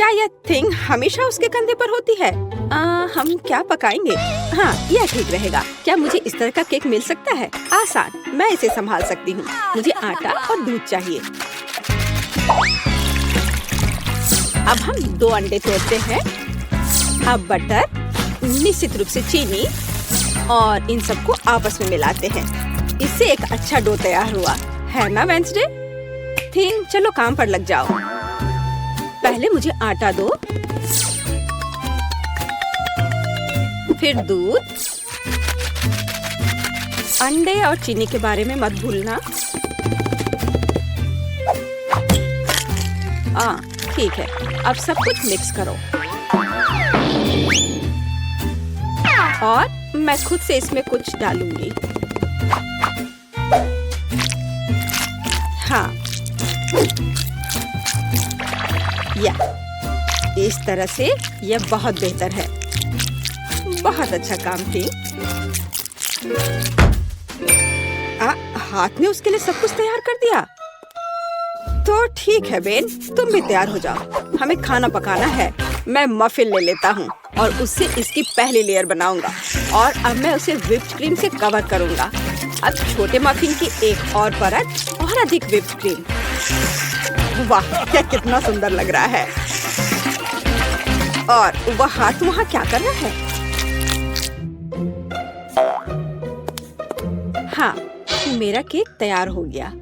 क्या यह थिंग हमेशा उसके कंधे पर होती है? हम क्या पकाएंगे? हाँ, यह ठीक रहेगा। क्या मुझे इस तरह का केक मिल सकता है? आसान, मैं इसे संभाल सकती हूँ। मुझे आटा और दूध चाहिए। अब हम 2 अंडे तोड़ते हैं। अब बटर, निश्चित रूप से चीनी और इन सबको आपस में मिलाते हैं। इससे एक अच्छा डो तैयार हुआ है ना वेंसडे? थिंग, चलो काम पर लग जाओ। पहले मुझे आटा दो, फिर दूध, अंडे और चीनी के बारे में मत भूलना। ठीक है, अब सब कुछ मिक्स करो और मैं खुद से इसमें कुछ डालूंगी। हाँ, या इस तरह से यह बहुत बेहतर है। बहुत अच्छा काम थी। हाथ में उसके लिए सब कुछ तैयार कर दिया। तो ठीक है बेन, तुम भी तैयार हो जाओ। हमें खाना पकाना है। मैं मफिन ले लेता हूँ और उससे इसकी पहली लेयर बनाऊंगा और अब मैं उसे व्हिप्ड क्रीम से कवर करूंगा। अब छोटे मफिन की एक और परत और अधिक व्हिप्ड क्रीम। वाह, यह कितना सुंदर लग रहा है। और वह हाथ वहाँ क्या कर रहा है? हाँ, मेरा केक तैयार हो गया।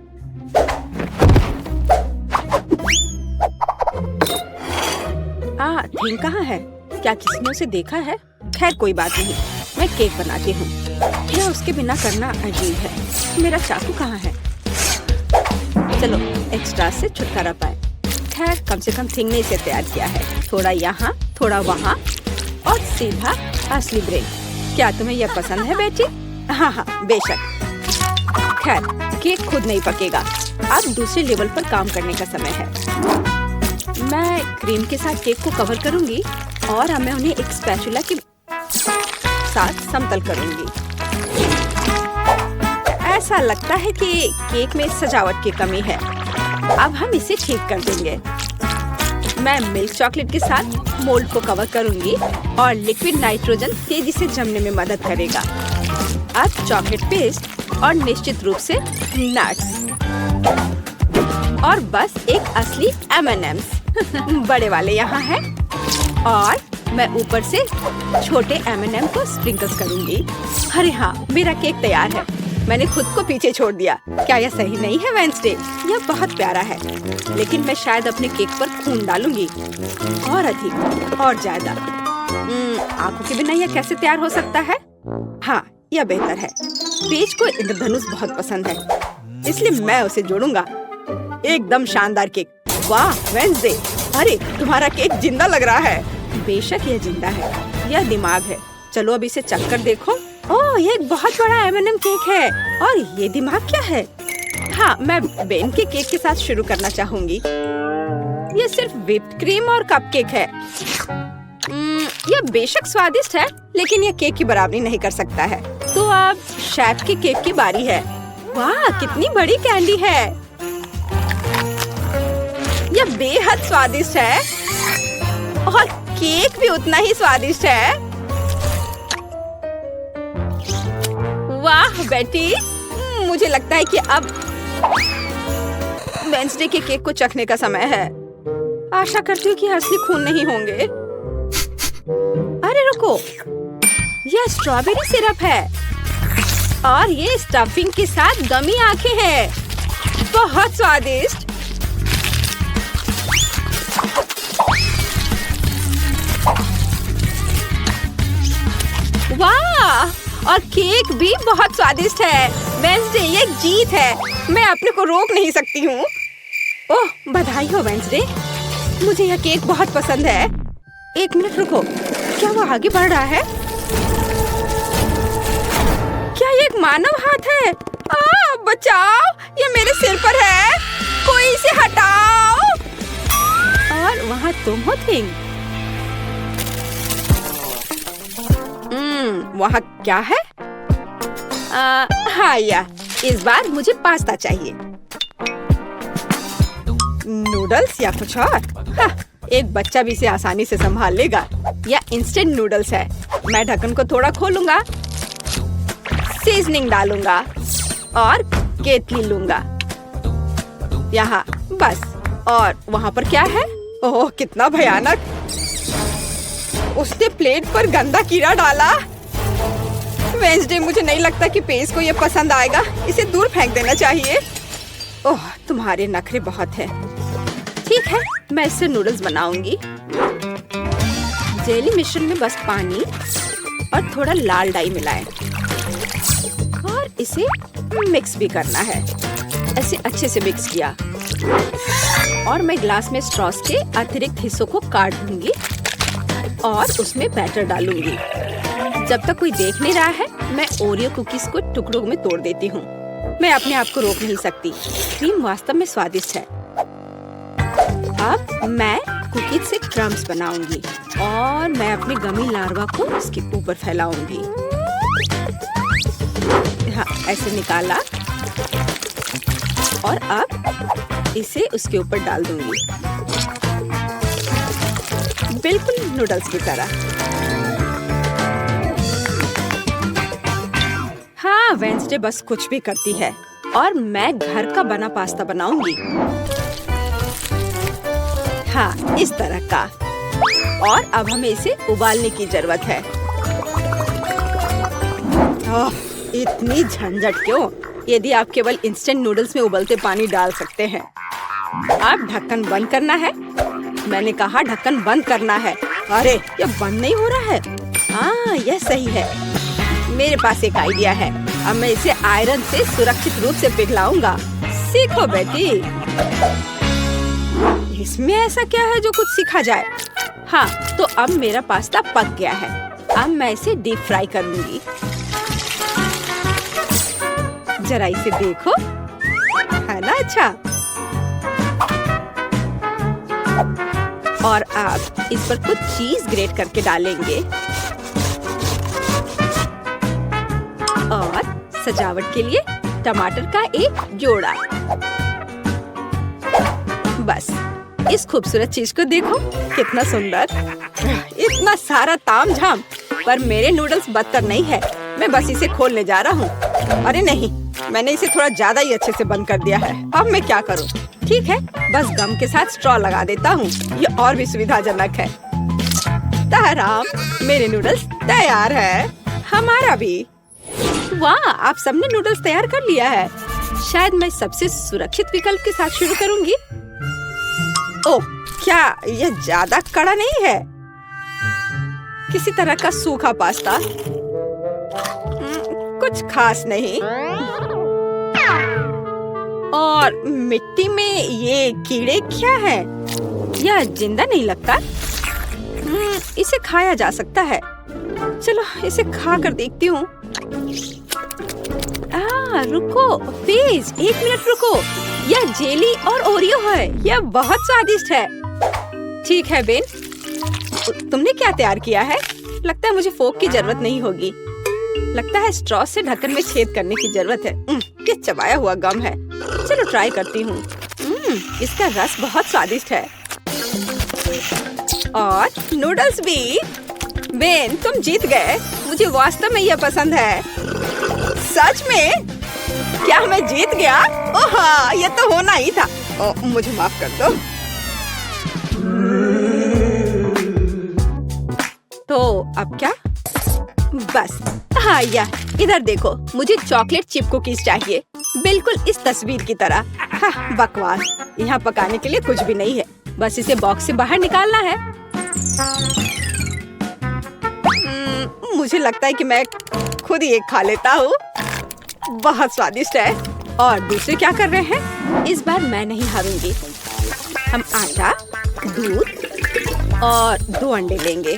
थिंग कहाँ है? क्या किसी ने उसे देखा है? खैर कोई बात नहीं, मैं केक बनाती हूँ। यह उसके बिना करना अजीब है। मेरा चाकू कहाँ है? चलो एक्स्ट्रा से छुटकारा पाए। खैर कम से कम थिंग ने इसे तैयार किया है। थोड़ा यहाँ, थोड़ा वहाँ और सीधा असली ब्रेड। क्या तुम्हें यह पसंद है बेटी? हाँ हाँ, बेशक। खैर केक खुद नहीं पकेगा। अब दूसरे लेवल पर काम करने का समय है। मैं क्रीम के साथ केक को कवर करूंगी और अब मैं उन्हें एक स्पैचुला के साथ समतल करूंगी। ऐसा लगता है कि केक में सजावट की कमी है। अब हम इसे ठीक कर देंगे। मैं मिल्क चॉकलेट के साथ मोल्ड को कवर करूंगी और लिक्विड नाइट्रोजन तेजी से जमने में मदद करेगा। अब चॉकलेट पेस्ट और निश्चित रूप से नट्स और बस एक असली M&M's बड़े वाले यहाँ हैं और मैं ऊपर से छोटे M&M को स्प्रिंकल्स करूंगी। अरे हाँ, मेरा केक तैयार है। मैंने खुद को पीछे छोड़ दिया। क्या यह सही नहीं है वेंसडे? यह बहुत प्यारा है, लेकिन मैं शायद अपने केक पर खून डालूंगी और अधिक और ज्यादा। आंखों के बिना यह कैसे तैयार हो सकता है? हाँ, यह बेहतर है। पेज को इंद्रधनुष बहुत पसंद है, इसलिए मैं उसे जोड़ूंगा। एकदम शानदार केक। वाह वेंसडे, अरे तुम्हारा केक जिंदा लग रहा है। बेशक यह जिंदा है, यह दिमाग है। चलो अब इसे चख कर देखो। ओह, ये एक बहुत बड़ा M&M केक है और ये दिमाग क्या है? हाँ, मैं बेन के केक के साथ शुरू करना चाहूंगी। ये सिर्फ व्हिप्ड क्रीम और कपकेक है। यह बेशक स्वादिष्ट है, लेकिन यह केक की बराबरी नहीं कर सकता है। तो अब शेफ के केक की बारी है। वाह, कितनी बड़ी कैंडी है। यह बेहद स्वादिष्ट है और केक भी उतना ही स्वादिष्ट है। वाह बेटी, मुझे लगता है कि अब वेंसडे के केक को चखने का समय है। आशा करती हूँ कि असली खून नहीं होंगे। अरे रुको, यह स्ट्रॉबेरी सिरप है और ये स्टफिंग के साथ गमी आंखें हैं। बहुत स्वादिष्ट। वाह, और केक भी बहुत स्वादिष्ट है। वेंसडे, ये एक जीत है। मैं अपने को रोक नहीं सकती हूँ। ओह, बधाई हो वेंसडे, मुझे यह केक बहुत पसंद है। एक मिनट रुको, क्या वो आगे बढ़ रहा है? क्या ये एक मानव हाथ है? बचाओ, ये मेरे सिर पर है। कोई इसे हटाओ। और वहाँ तुम हो थिंग। वहाँ क्या है? हाँ, इस बार मुझे पास्ता चाहिए। नूडल्स या कुछ और? हाँ, एक बच्चा भी इसे आसानी से संभाल लेगा। यह इंस्टेंट नूडल्स है। मैं ढक्कन को थोड़ा खोलूंगा, सीजनिंग डालूंगा और केतली लूंगा यहाँ बस। और वहाँ पर क्या है? ओह कितना भयानक! उसने प्लेट पर गंदा कीड़ा डाला। वेंसडे, मुझे नहीं लगता कि पेस को ये पसंद आएगा। इसे दूर फेंक देना चाहिए। ओह तुम्हारे नखरे बहुत हैं। ठीक है, मैं इससे नूडल्स बनाऊंगी। जेली मिश्रण में बस पानी और थोड़ा लाल डाई मिलाएं और इसे मिक्स भी करना है। ऐसे अच्छे से मिक्स किया और मैं ग्लास में स्ट्रॉस के अतिरिक्त हिस्सों को काट दूंगी और उसमें बैटर डालूंगी। जब तक कोई देख नहीं रहा है, मैं ओरियो कुकीज को टुकड़ों में तोड़ देती हूँ। मैं अपने आप को रोक नहीं सकती। क्रीम वास्तव में स्वादिष्ट है। अब मैं कुकीज से क्रम्स बनाऊंगी और मैं अपने गमी लार्वा को इसके ऊपर फैलाऊंगी। हाँ, ऐसे निकाला और अब इसे उसके ऊपर डाल दूंगी, बिल्कुल नूडल्स की तरह। हाँ, वेंसडे बस कुछ भी करती है और मैं घर का बना पास्ता बनाऊंगी। हाँ, इस तरह का। और अब हमें इसे उबालने की जरूरत है। ओह, इतनी झंझट क्यों? यदि आप केवल इंस्टेंट नूडल्स में उबलते पानी डाल सकते हैं। अब ढक्कन बंद करना है। मैंने कहा ढक्कन बंद करना है। अरे ये बंद नहीं हो रहा है। हाँ, यह सही है। मेरे पास एक आइडिया है। अब मैं इसे आयरन से सुरक्षित रूप से पिघलाऊंगा। सीखो बेटी। इसमें ऐसा क्या है जो कुछ सीखा जाए? हाँ, तो अब मेरा पास्ता पक गया है। अब मैं इसे डीप फ्राई करूंगी। जरा इसे देखो, है ना अच्छा? और अब इस पर कुछ चीज ग्रेट करके डालेंगे और सजावट के लिए टमाटर का एक जोड़ा। बस इस खूबसूरत चीज को देखो, कितना सुंदर। इतना सारा तामझाम, पर मेरे नूडल्स बदतर नहीं है। मैं बस इसे खोलने जा रहा हूँ। अरे नहीं, मैंने इसे थोड़ा ज्यादा ही अच्छे से बंद कर दिया है। अब मैं क्या करूँ? ठीक है, बस गम के साथ स्ट्रॉ लगा देता हूँ। ये और भी सुविधाजनक है। ताराम, मेरे नूडल्स तैयार है। हमारा भी। वाह, आप सबने नूडल्स तैयार कर लिया है। शायद मैं सबसे सुरक्षित विकल्प के साथ शुरू करूंगी। ओह, क्या यह ज्यादा कड़ा नहीं है? किसी तरह का सूखा पास्ता, कुछ खास नहीं। और मिट्टी में ये कीड़े क्या है? यह जिंदा नहीं लगता। इसे खाया जा सकता है। चलो इसे खा कर देखती हूँ। रुको प्लीज, 1 मिनट रुको। यह जेली और ओरियो है। यह बहुत स्वादिष्ट है। ठीक है बेन, तुमने क्या तैयार किया है? लगता है मुझे फोक की जरूरत नहीं होगी। लगता है स्ट्रॉ से ढक्कन में छेद करने की जरूरत है। ये चबाया हुआ गम है। चलो ट्राई करती हूँ। इसका रस बहुत स्वादिष्ट है। और नूडल्स भी। बेन, तुम जीत गए। मुझे वास्तव में यह पसंद है। सच में? क्या मैं जीत गया? ओह हाँ, ये तो होना ही था। मुझे माफ कर दो। तो अब क्या? बस हाँ, इधर देखो, मुझे चॉकलेट चिप कुकीज चाहिए, बिल्कुल इस तस्वीर की तरह। हाँ, बकवास। यहाँ पकाने के लिए कुछ भी नहीं है। बस इसे बॉक्स से बाहर निकालना है। मुझे लगता है कि मैं खुद ही एक खा लेता हूँ। बहुत स्वादिष्ट है। और दूसरे क्या कर रहे हैं? इस बार मैं नहीं हारूंगी। हम आटा, दूध और 2 अंडे लेंगे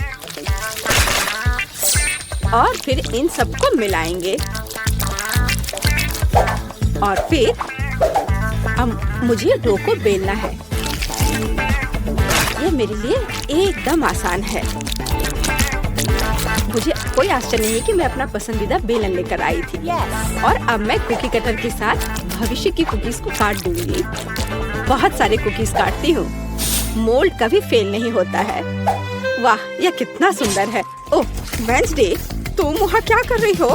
और फिर इन सबको मिलाएंगे। और फिर मुझे डो को बेलना है। यह मेरे लिए एकदम आसान है। मुझे कोई आश्चर्य नहीं कि मैं अपना पसंदीदा बेलन लेकर आई थी। और अब मैं कुकी कटर के साथ भविष्य की कुकीज को काट दूंगी। बहुत सारे कुकीज काटती हूँ। मोल्ड कभी फेल नहीं होता है। वाह, यह कितना सुंदर है। ओह वेंसडे, तुम वहाँ क्या कर रही हो?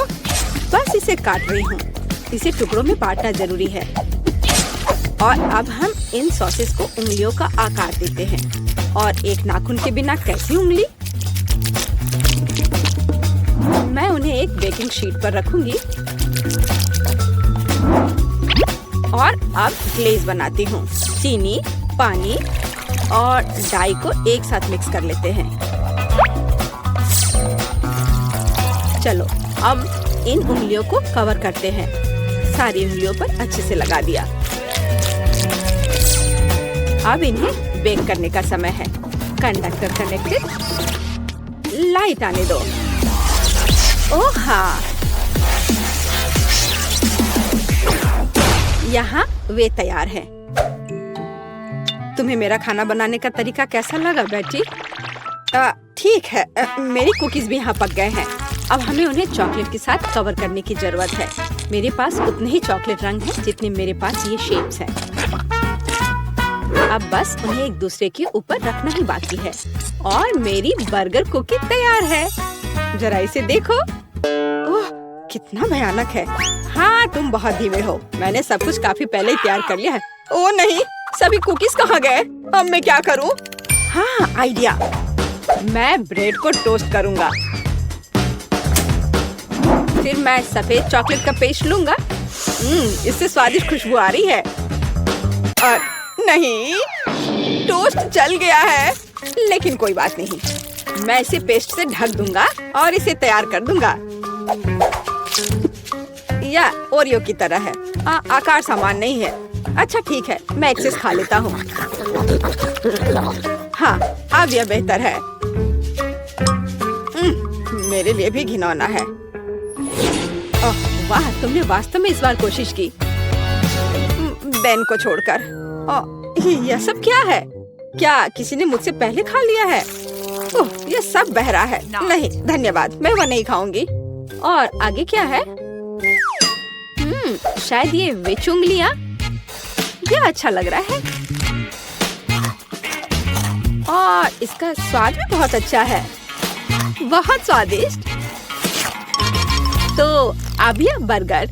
बस इसे काट रही हूँ। इसे टुकड़ों में बांटना जरूरी है। और अब हम इन सॉसेस को उंगलियों का आकार देते हैं। और एक नाखून के बिना कैसी उंगली? मैं उन्हें एक बेकिंग शीट पर रखूंगी और अब ग्लेज बनाती हूँ। चीनी, पानी और डाई को एक साथ मिक्स कर लेते हैं। चलो अब इन उंगलियों को कवर करते हैं। सारी उंगलियों पर अच्छे से लगा दिया। अब इन्हें बेक करने का समय है। Conductor connected. लाइट आने दो। ओह हाँ, यहाँ वे तैयार हैं। तुम्हें मेरा खाना बनाने का तरीका कैसा लगा बेटी? ठीक है, मेरी कुकीज भी यहाँ पक गए हैं। अब हमें उन्हें चॉकलेट के साथ कवर करने की जरूरत है। मेरे पास उतने ही चॉकलेट रंग हैं जितने मेरे पास ये शेप्स हैं। अब बस उन्हें एक दूसरे के ऊपर रखना ही बाकी है और मेरी बर्गर कुकी तैयार है। जरा इसे देखो। ओह, कितना भयानक है। हाँ, तुम बहुत धीमे हो। मैंने सब कुछ काफी पहले ही तैयार कर लिया है। ओह नहीं, सभी कुकीज कहाँ गए? अब मैं क्या करूँ? हाँ, आइडिया। मैं ब्रेड को टोस्ट करूँगा। फिर मैं सफेद चॉकलेट का पेस्ट लूँगा। इससे स्वादिष्ट खुशबू आ रही है। और नहीं, टोस्ट जल गया है। लेकिन कोई बात नहीं, मैं इसे पेस्ट से ढक दूंगा और इसे तैयार कर दूंगा। या ओरियो की तरह है। आकार समान नहीं है। अच्छा ठीक है, मैं एक्सेस खा लेता हूँ। हाँ, अब यह बेहतर है। मेरे लिए भी घिनौना है। ओह वाह, तुमने वास्तव में इस बार कोशिश की। बेन को छोड़कर। यह सब क्या है? क्या किसी ने मुझसे पहले खा लिया है? ओह, यह सब बह रहा है। नहीं धन्यवाद, मैं वह नहीं खाऊंगी। और आगे क्या है? शायद ये विच उंगलियां। यह अच्छा लग रहा है और इसका स्वाद भी बहुत अच्छा है। बहुत स्वादिष्ट। तो अब यह बर्गर।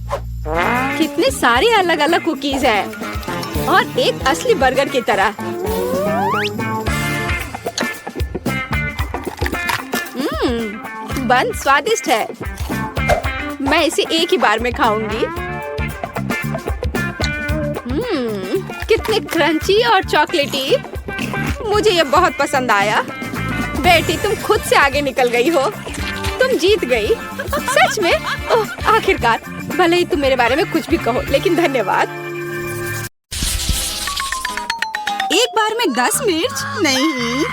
कितने सारे अलग अलग कुकीज हैं और एक असली बर्गर की तरह। बन स्वादिष्ट है। मैं इसे एक ही बार में खाऊंगी। कितने क्रंची और चॉकलेटी। मुझे ये बहुत पसंद आया। बेटी, तुम खुद से आगे निकल गई हो। तुम जीत गई। सच में? ओह, आखिरकार। भले ही तुम मेरे बारे में कुछ भी कहो, लेकिन धन्यवाद। एक बार में 10 मिर्च? नहीं,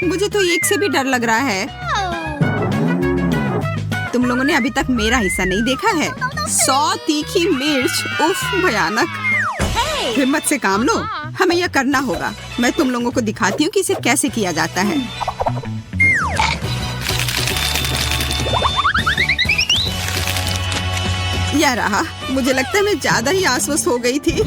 मुझे तो एक से भी डर लग रहा है। तुम लोगों ने अभी तक मेरा हिस्सा नहीं देखा है। 100 तीखी मिर्च। उफ, भयानक। हिम्मत से काम लो, हमें यह करना होगा। मैं तुम लोगों को दिखाती हूँ कि इसे कैसे किया जाता है। यह रहा। मुझे लगता है मैं ज्यादा ही आश्वस्त हो गई थी।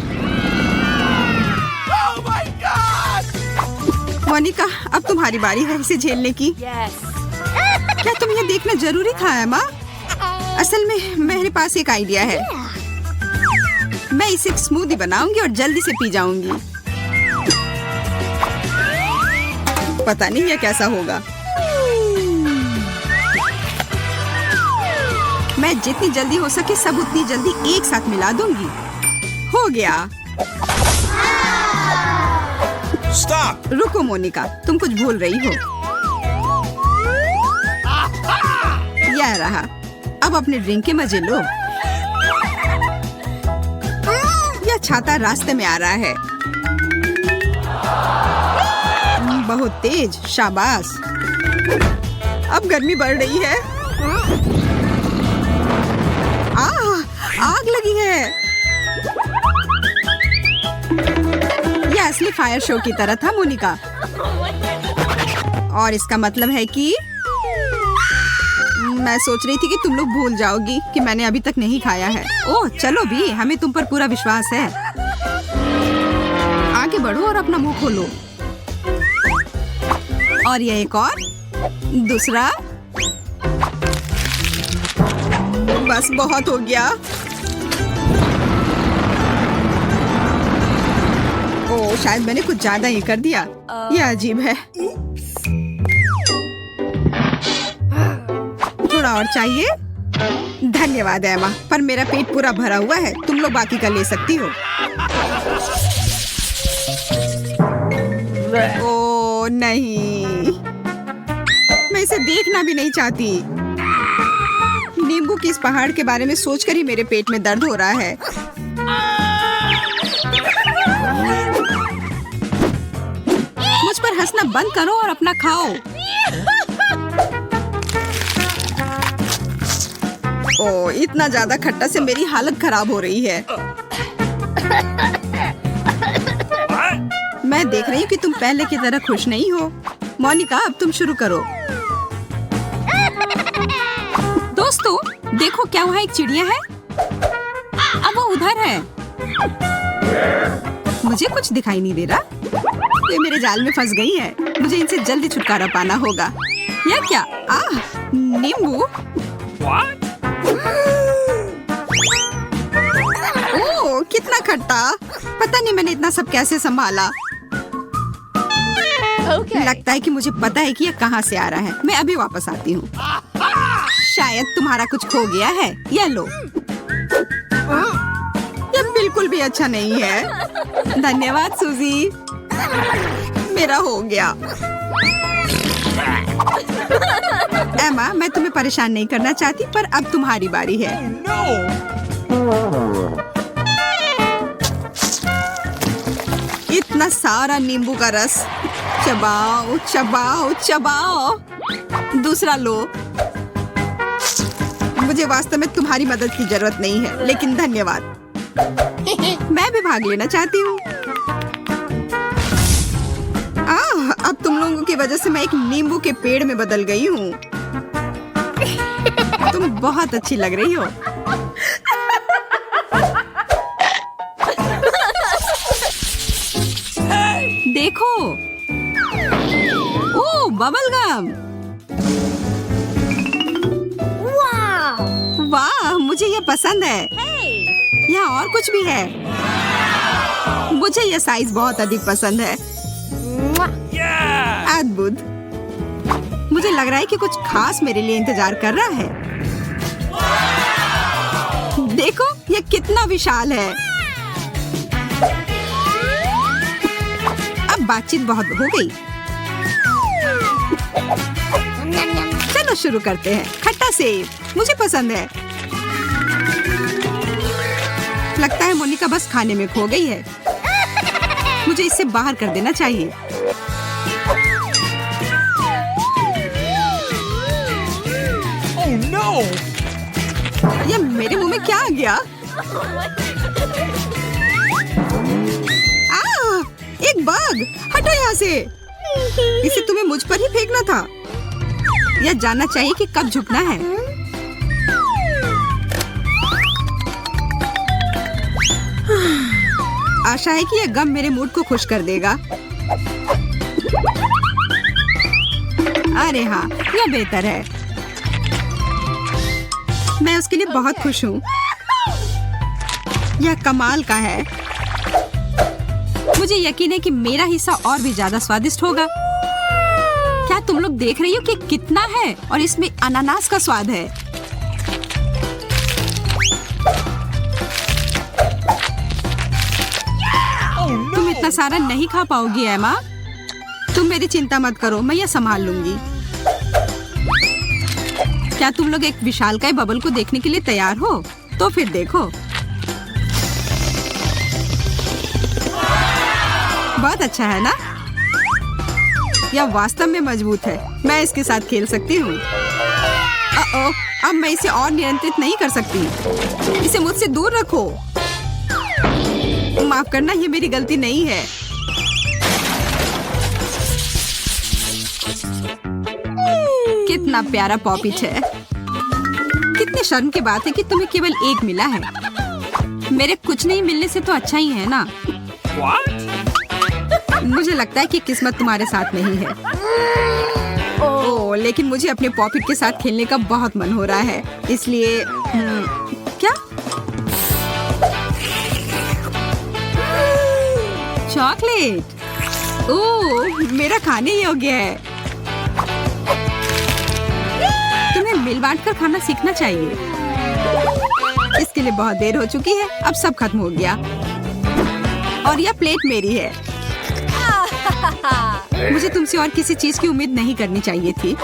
मोनिका, अब तुम्हारी बारी है इसे झेलने की। क्या तुम यह देखना जरूरी था एमा? असल में मेरे पास एक आइडिया है। मैं इसे एक स्मूदी बनाऊंगी और जल्दी से पी जाऊंगी। पता नहीं यह कैसा होगा। मैं जितनी जल्दी हो सके सब उतनी जल्दी एक साथ मिला दूंगी। हो गया। Stop! रुको मोनिका, तुम कुछ भूल रही हो। यह रहा। अब अपने ड्रिंक के मजे लो। यह छाता रास्ते में आ रहा है। बहुत तेज। शाबाश। अब गर्मी बढ़ रही है। आग लगी है। यह असली फायर शो की तरह था मोनिका। और इसका मतलब है कि मैं सोच रही थी कि तुम लोग भूल जाओगी कि मैंने अभी तक नहीं खाया है। ओह चलो भी, हमें तुम पर पूरा विश्वास है। आगे बढ़ो और अपना मुंह खोलो। और ये एक और, दूसरा। बस बहुत हो गया। ओ, शायद मैंने कुछ ज्यादा ही कर दिया। यह अजीब है। थोड़ा और चाहिए? धन्यवाद एमा, पर मेरा पेट पूरा भरा हुआ है। तुम लोग बाकी का ले सकती हो। ओ नहीं, मैं इसे देखना भी नहीं चाहती। नींबू की इस पहाड़ के बारे में सोचकर ही मेरे पेट में दर्द हो रहा है। मुझ पर हंसना बंद करो और अपना खाओ। ओ, इतना ज्यादा खट्टा से मेरी हालत खराब हो रही है। मैं देख रही हूँ कि तुम पहले की तरह खुश नहीं हो। मोनिका, अब तुम शुरू करो। दोस्तों, देखो क्या वहाँ एक चिड़िया है। अब वो उधर है। मुझे कुछ दिखाई नहीं दे रहा। ये मेरे जाल में फंस गई है। मुझे इनसे जल्दी छुटकारा पाना होगा। यह क्या? नींबू। ओह, कितना खट्टा। पता नहीं मैंने इतना सब कैसे संभाला। लगता है कि मुझे पता है कि यह कहाँ से आ रहा है। मैं अभी वापस आती हूँ। शायद तुम्हारा कुछ खो गया है। यह लो। यह बिल्कुल भी अच्छा नहीं है। धन्यवाद सूजी। मेरा हो गया। एमा, मैं तुम्हें परेशान नहीं करना चाहती, पर अब तुम्हारी बारी है। इतना सारा नींबू का रस। चबाओ चबाओ चबाओ। दूसरा लो। मुझे वास्तव में तुम्हारी मदद की जरूरत नहीं है, लेकिन धन्यवाद। मैं भी भाग लेना चाहती हूँ। अब तुम लोगों की वजह से मैं एक नींबू के पेड़ में बदल गई हूँ। तुम बहुत अच्छी लग रही हो। देखो। ओह, बबल गम। वाह, मुझे ये पसंद है। यहाँ और कुछ भी है। मुझे ये साइज बहुत अधिक पसंद है। अद्भुत। मुझे लग रहा है कि कुछ खास मेरे लिए इंतजार कर रहा है। देखो, ये कितना विशाल है। अब बातचीत बहुत हो गई। चलो शुरू करते हैं। खट्टा सेब मुझे पसंद है। लगता है मोनिका बस खाने में खो गई है। मुझे इसे बाहर कर देना चाहिए। Oh no! ये मेरे मुंह में क्या आ गया? एक बग। हटो यहाँ से। इसे तुम्हें मुझ पर ही फेंकना था। यह जानना चाहिए कि कब झुकना है। आशा है कि यह गम मेरे मूड को खुश कर देगा। अरे हाँ, यह बेहतर है। मैं उसके लिए बहुत खुश हूँ। यह कमाल का है। मुझे यकीन है कि मेरा हिस्सा और भी ज्यादा स्वादिष्ट होगा। क्या तुम लोग देख रही हो कि कितना है? और इसमें अनानास का स्वाद है। तुम इतना सारा नहीं खा पाओगी एमा। तुम मेरी चिंता मत करो, मैं यह संभाल लूंगी। क्या तुम लोग एक विशालकाय बबल को देखने के लिए तैयार हो? तो फिर देखो। बहुत अच्छा है ना? यह वास्तव में मजबूत है। मैं इसके साथ खेल सकती हूँ। अब मैं इसे और नियंत्रित नहीं कर सकती। इसे मुझसे दूर रखो। माफ करना, ये मेरी गलती नहीं है। कितना प्यारा पॉपिट है। कितनी शर्म की बात है कि तुम्हें केवल एक मिला है। मेरे कुछ नहीं मिलने से तो अच्छा ही है ना? What? मुझे लगता है कि किस्मत तुम्हारे साथ नहीं है। ओह, लेकिन मुझे अपने पॉपिट के साथ खेलने का बहुत मन हो रहा है, इसलिए क्या? चॉकलेट। ओह, मेरा खाने योग्य है। तुम्हें मिल बांट कर खाना सीखना चाहिए। इसके लिए बहुत देर हो चुकी है, अब सब खत्म हो गया और यह प्लेट मेरी है। मुझे तुमसे और किसी चीज की उम्मीद नहीं करनी चाहिए थी।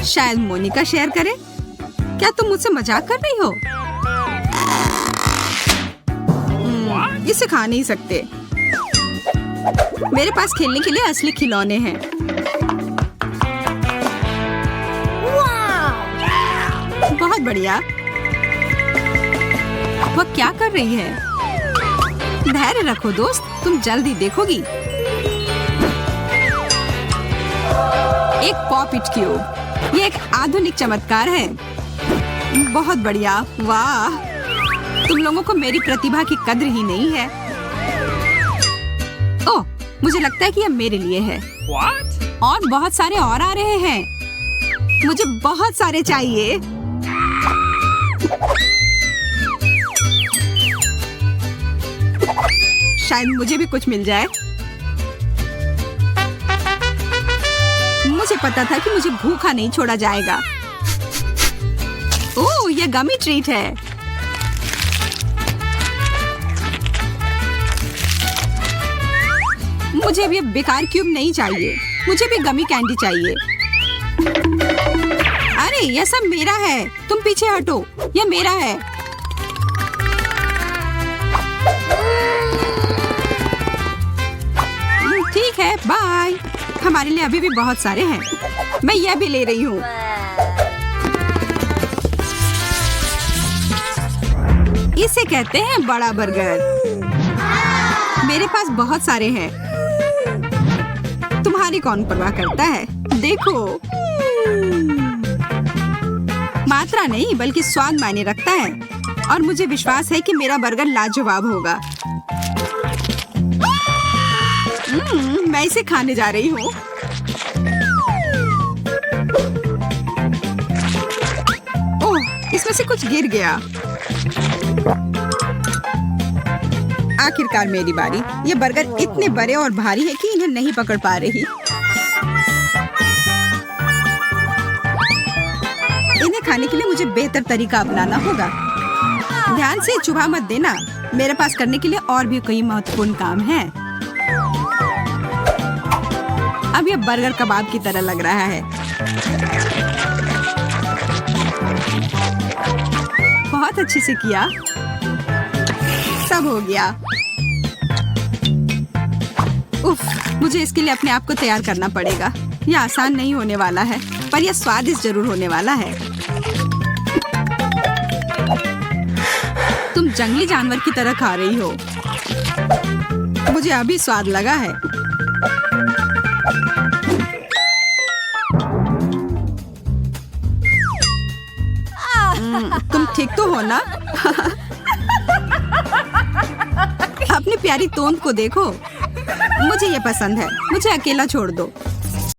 शायद मोनिका शेयर करे। क्या तुम मुझसे मजाक कर रही हो? इसे खा नहीं सकते। मेरे पास खेलने के लिए असली खिलौने हैं। बहुत बढ़िया। वह क्या कर रही है? धैर्य रखो दोस्त, तुम जल्दी देखोगी। एक पॉपिट क्यूब, ये एक आधुनिक चमत्कार है। बहुत बढ़िया। वाह, तुम लोगों को मेरी प्रतिभा की कद्र ही नहीं है। ओह, मुझे लगता है कि यह मेरे लिए है। What? और बहुत सारे और आ रहे हैं। मुझे बहुत सारे चाहिए। शायद मुझे भी कुछ मिल जाए। मुझे पता था कि मुझे भूखा नहीं छोड़ा जाएगा। ओह, यह गमी ट्रीट है। मुझे भी बेकार क्यूब नहीं चाहिए, मुझे भी गमी कैंडी चाहिए। अरे, यह सब मेरा है, तुम पीछे हटो, यह मेरा है। ठीक है, बाय। हमारे लिए अभी भी बहुत सारे हैं। मैं यह भी ले रही हूँ। इसे कहते हैं बड़ा बर्गर। मेरे पास बहुत सारे हैं। तुम्हारी कौन परवाह करता है? देखो, मात्रा नहीं बल्कि स्वाद मायने रखता है और मुझे विश्वास है कि मेरा बर्गर लाजवाब होगा। मैं इसे खाने जा रही हूँ। ओह, इसमें से कुछ गिर गया। आखिरकार मेरी बारी। ये बर्गर इतने बड़े और भारी है कि इन्हें नहीं पकड़ पा रही। इन्हें खाने के लिए मुझे बेहतर तरीका अपनाना होगा। ध्यान से चुभा मत देना। मेरे पास करने के लिए और भी कई महत्वपूर्ण काम हैं। अब यह बर्गर कबाब की तरह लग रहा है। बहुत अच्छे से किया। सब हो गया। उफ, मुझे इसके लिए अपने आप को तैयार करना पड़ेगा। यह आसान नहीं होने वाला है, पर यह स्वादिष्ट जरूर होने वाला है। तुम जंगली जानवर की तरह खा रही हो। मुझे अभी स्वाद लगा है। तुम ठीक तो हो ना? अपनी प्यारी तोंद को देखो। मुझे ये पसंद है। मुझे अकेला छोड़ दो।